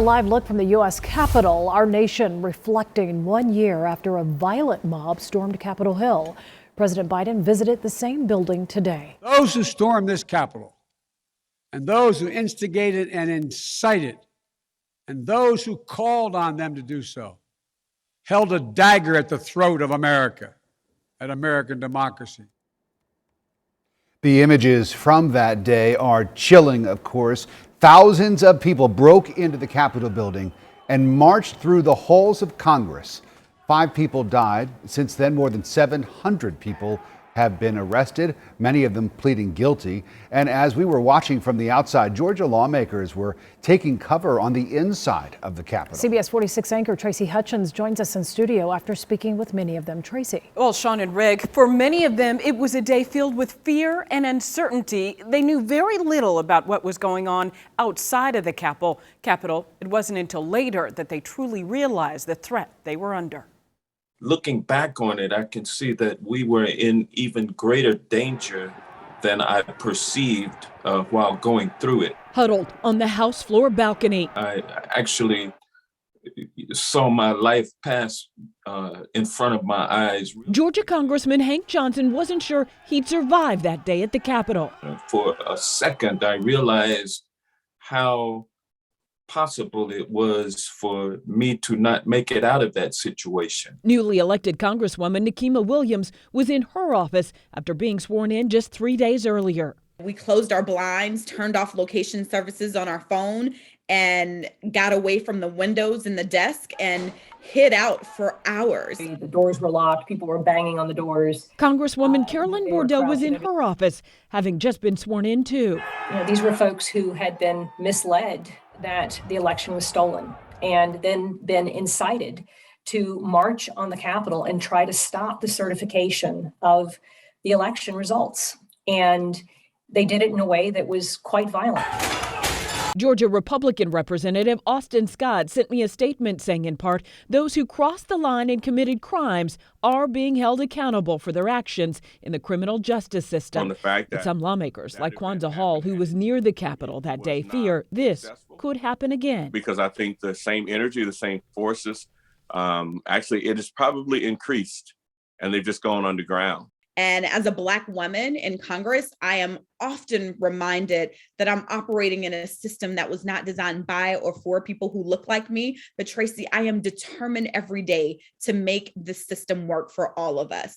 A live look from the U.S. Capitol, our nation reflecting 1 year after a violent mob stormed Capitol Hill. President Biden visited the same building today. Those who stormed this Capitol, and those who instigated and incited, and those who called on them to do so, held a dagger at the throat of America, at American democracy. The images from that day are chilling, of course. Thousands of people broke into the Capitol building and marched through the halls of Congress. 5 people died. Since then, more than 700 people have been arrested, many of them pleading guilty. And as we were watching from the outside, Georgia lawmakers were taking cover on the inside of the Capitol. CBS 46 anchor Tracy Hutchins joins us in studio after speaking with many of them. Tracy. Well, Sean and Rick, for many of them, it was a day filled with fear and uncertainty. They knew very little about what was going on outside of the Capitol. It wasn't until later that they truly realized the threat they were under. Looking back on it, I can see that we were in even greater danger than I perceived while going through it. Huddled on the House floor balcony, I actually saw my life pass in front of my eyes. Georgia Congressman Hank Johnson wasn't sure he'd survive that day at the Capitol. For a second, I realized how possible it was for me to not make it out of that situation. Newly elected Congresswoman Nakima Williams was in her office after being sworn in just 3 days earlier. We closed our blinds, turned off location services on our phone, and got away from the windows and the desk and hid out for hours. The doors were locked. People were banging on the doors. Congresswoman Carolyn Bordeaux was in her office, having just been sworn in too. These were folks who had been misled that the election was stolen and then been incited to march on the Capitol and try to stop the certification of the election results. And they did it in a way that was quite violent. Georgia Republican Representative Austin Scott sent me a statement saying, in part, those who crossed the line and committed crimes are being held accountable for their actions in the criminal justice system. But some lawmakers, like Kwanzaa Hall, who was near the Capitol that day, fear this could happen again. Because I think the same energy, the same forces, actually, it has probably increased, and they've just gone underground. And as a Black woman in Congress, I am often reminded that I'm operating in a system that was not designed by or for people who look like me. But Tracy, I am determined every day to make this system work for all of us.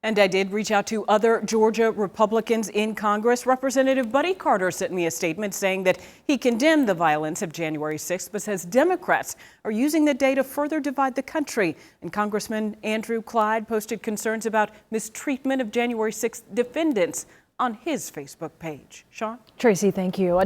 And I did reach out to other Georgia Republicans in Congress. Representative Buddy Carter sent me a statement saying that he condemned the violence of January 6th, but says Democrats are using the day to further divide the country. And Congressman Andrew Clyde posted concerns about mistreatment of January 6th defendants on his Facebook page. Sean? Tracy, thank you.